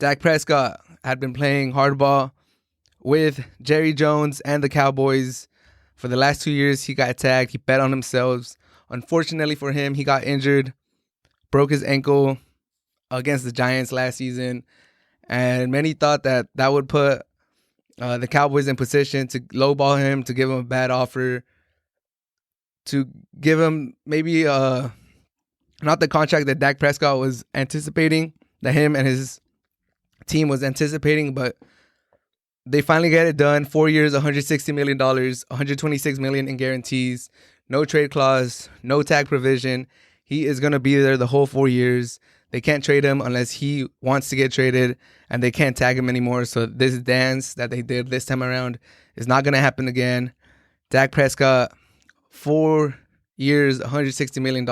Dak Prescott had been playing hardball with Jerry Jones and the Cowboys for the last 2 years. He got tagged. He bet on himself. Unfortunately for him, he got injured, broke his ankle against the Giants last season, and many thought that would put the Cowboys in position to lowball him, to give him a bad offer, to give him maybe not the contract that Dak Prescott was anticipating, that him and his team was anticipating, but they finally get it done. 4 years, $160 million, $126 million in guarantees, no trade clause, no tag provision. He is going to be there the whole 4 years. They can't trade him unless he wants to get traded, and they can't tag him anymore. So this dance that they did this time around is not going to happen again. Dak Prescott, 4 years, $160 million.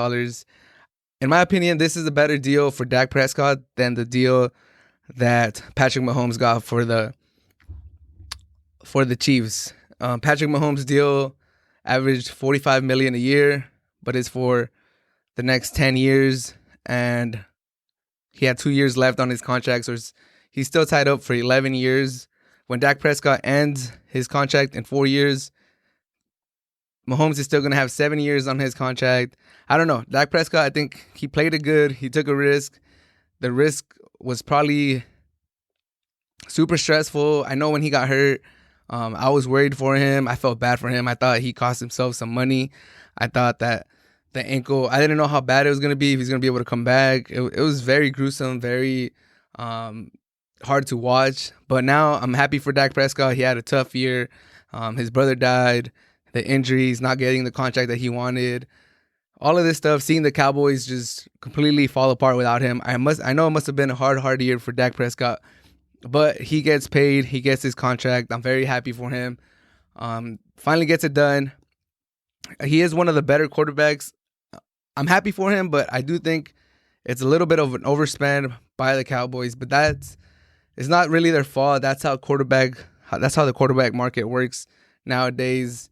In my opinion, this is a better deal for Dak Prescott than the deal that Patrick Mahomes got for the Chiefs. Patrick Mahomes' deal averaged $45 million a year, but it's for the next 10 years, and he had 2 years left on his contract, so he's still tied up for 11 years. When Dak Prescott ends his contract in 4 years, Mahomes is still going to have 7 years on his contract. I don't know. Dak Prescott, I think he played it good. He took a risk. The risk was probably super stressful. I know when he got hurt, I was worried for him. I felt bad for him. I thought he cost himself some money. I thought that the ankle, I didn't know how bad it was going to be, if he's going to be able to come back. It was very gruesome, very hard to watch. But now I'm happy for Dak Prescott. He had a tough year. His brother died. The injuries, not getting the contract that he wanted. All of this stuff, seeing the Cowboys just completely fall apart without him. I know it must have been a hard year for Dak Prescott. But he gets paid. He gets his contract. I'm very happy for him. Finally gets it done. He is one of the better quarterbacks. I'm happy for him, but I do think it's a little bit of an overspend by the Cowboys. But it's not really their fault. That's how the quarterback market works nowadays.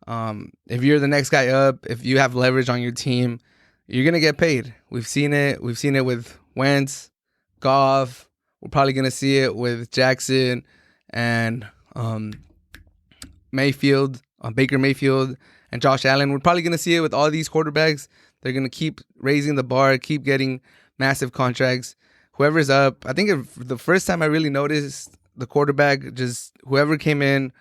If you're the next guy up, if you have leverage on your team, you're gonna get paid. We've seen it. We've seen it with Wentz, Goff. We're probably gonna see it with Jackson and Mayfield, Baker Mayfield, and Josh Allen. We're probably gonna see it with all these quarterbacks. They're gonna keep raising the bar, keep getting massive contracts. Whoever's up, I think the first time I really noticed the quarterback, just whoever came in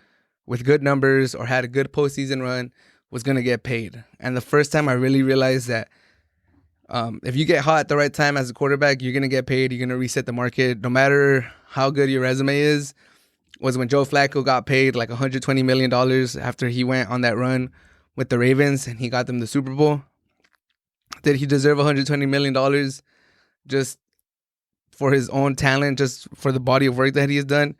with good numbers or had a good postseason run was going to get paid. And the first time I really realized that if you get hot at the right time as a quarterback, you're going to get paid. You're going to reset the market. No matter how good your resume is, was when Joe Flacco got paid like $120 million after he went on that run with the Ravens and he got them the Super Bowl. Did he deserve $120 million just for his own talent, just for the body of work that he has done?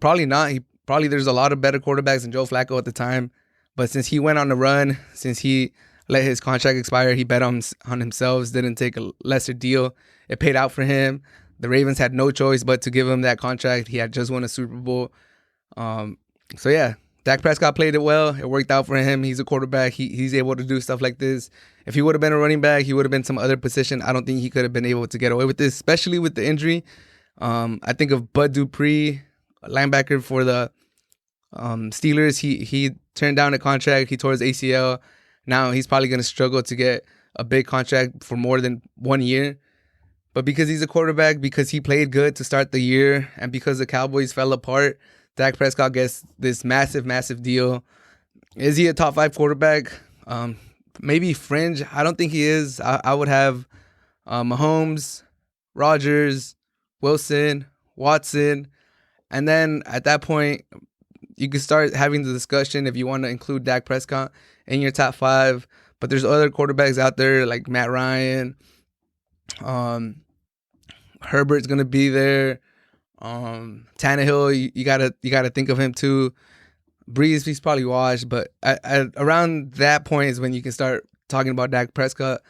Probably not. Probably there's a lot of better quarterbacks than Joe Flacco at the time. But since he went on the run, since he let his contract expire, he bet on himself, didn't take a lesser deal. It paid out for him. The Ravens had no choice but to give him that contract. He had just won a Super Bowl. So yeah, Dak Prescott played it well. It worked out for him. He's a quarterback. He's able to do stuff like this. If he would have been a running back, he would have been some other position. I don't think he could have been able to get away with this, especially with the injury. I think of Bud Dupree, a linebacker for the Steelers. He turned down a contract. He tore his ACL. Now he's probably going to struggle to get a big contract for more than 1 year. But because he's a quarterback, because he played good to start the year, and because the Cowboys fell apart, Dak Prescott gets this massive deal. Is he a top 5 quarterback? Maybe fringe. I don't think he is. I would have Mahomes, Rodgers, Wilson, Watson. And then at that point, you can start having the discussion if you want to include Dak Prescott in your top 5. But there's other quarterbacks out there like Matt Ryan. Herbert's going to be there. Tannehill, you gotta think of him too. Breeze, he's probably washed, but around that point is when you can start talking about Dak Prescott.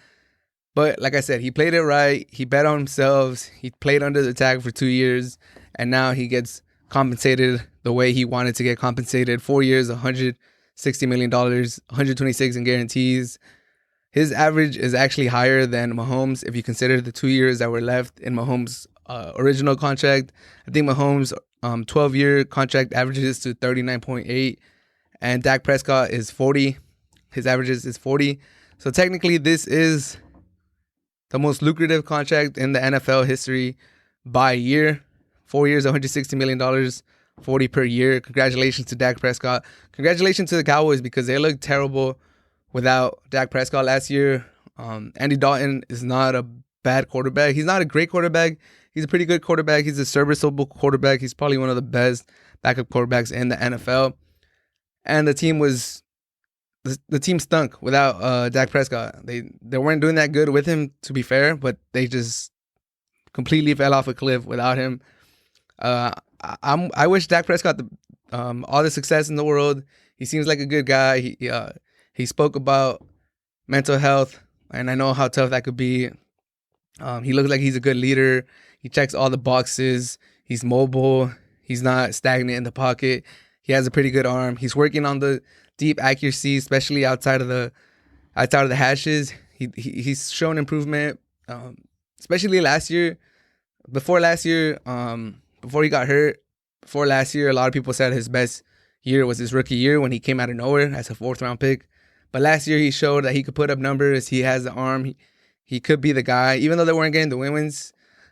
But like I said, he played it right. He bet on himself. He played under the tag for 2 years, and now he gets compensated the way he wanted to get compensated. 4 years, $160 million, 126 in guarantees. His average is actually higher than Mahomes if you consider the 2 years that were left in Mahomes' original contract. I think Mahomes' 12-year contract averages to 39.8, and Dak Prescott is 40. His averages is 40. So technically, this is the most lucrative contract in the NFL history by year. 4 years, $160 million, 40 per year. Congratulations to Dak Prescott. Congratulations to the Cowboys because they looked terrible without Dak Prescott last year. Andy Dalton is not a bad quarterback. He's not a great quarterback. He's a pretty good quarterback. He's a serviceable quarterback. He's probably one of the best backup quarterbacks in the NFL. And the team stunk without Dak Prescott. They weren't doing that good with him, to be fair, but they just completely fell off a cliff without him. I wish Dak Prescott all the success in the world. He seems like a good guy. He spoke about mental health, and I know how tough that could be. He looks like he's a good leader. He checks all the boxes. He's mobile. He's not stagnant in the pocket. He has a pretty good arm. He's working on the deep accuracy, especially outside of the hashes. He's shown improvement, especially last year. Before he got hurt, before last year, a lot of people said his best year was his rookie year when he came out of nowhere as a 4th-round pick. But last year, he showed that he could put up numbers. He has the arm. He could be the guy. Even though they weren't getting the wins,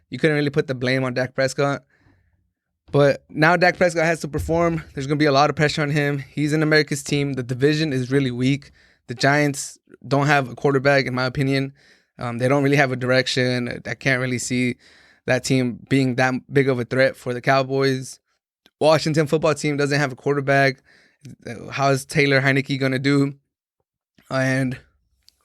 you couldn't really put the blame on Dak Prescott. But now Dak Prescott has to perform. There's going to be a lot of pressure on him. He's in America's team. The division is really weak. The Giants don't have a quarterback, in my opinion. They don't really have a direction. I can't really see that team being that big of a threat for the Cowboys. Washington football team doesn't have a quarterback. How's Taylor Heineke going to do? And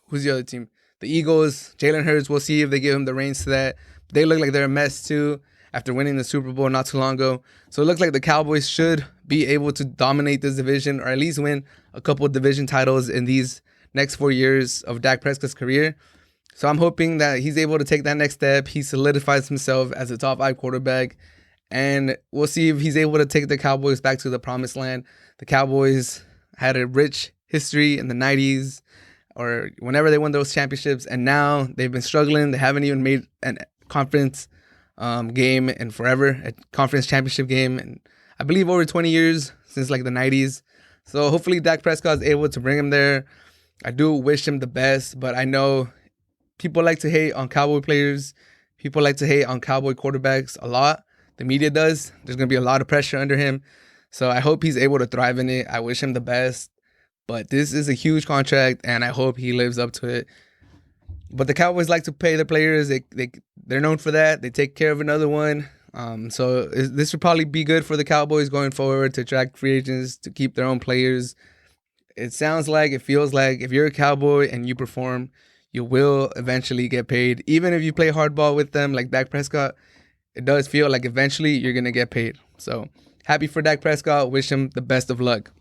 who's the other team? The Eagles, Jalen Hurts, we'll see if they give him the reins to that. They look like they're a mess too after winning the Super Bowl not too long ago. So it looks like the Cowboys should be able to dominate this division or at least win a couple of division titles in these next 4 years of Dak Prescott's career. So I'm hoping that he's able to take that next step. He solidifies himself as a top 5 quarterback. And we'll see if he's able to take the Cowboys back to the promised land. The Cowboys had a rich history in the 90s or whenever they won those championships. And now they've been struggling. They haven't even made a conference game in forever, a conference championship game. And I believe over 20 years since like the 90s. So hopefully Dak Prescott is able to bring him there. I do wish him the best, but I know people like to hate on Cowboy players. People like to hate on Cowboy quarterbacks a lot. The media does. There's going to be a lot of pressure under him. So I hope he's able to thrive in it. I wish him the best. But this is a huge contract, and I hope he lives up to it. But the Cowboys like to pay their players. They're known for that. They take care of another one. So this would probably be good for the Cowboys going forward to attract free agents, to keep their own players. It feels like if you're a Cowboy and you perform, you will eventually get paid. Even if you play hardball with them like Dak Prescott, it does feel like eventually you're going to get paid. So happy for Dak Prescott. Wish him the best of luck.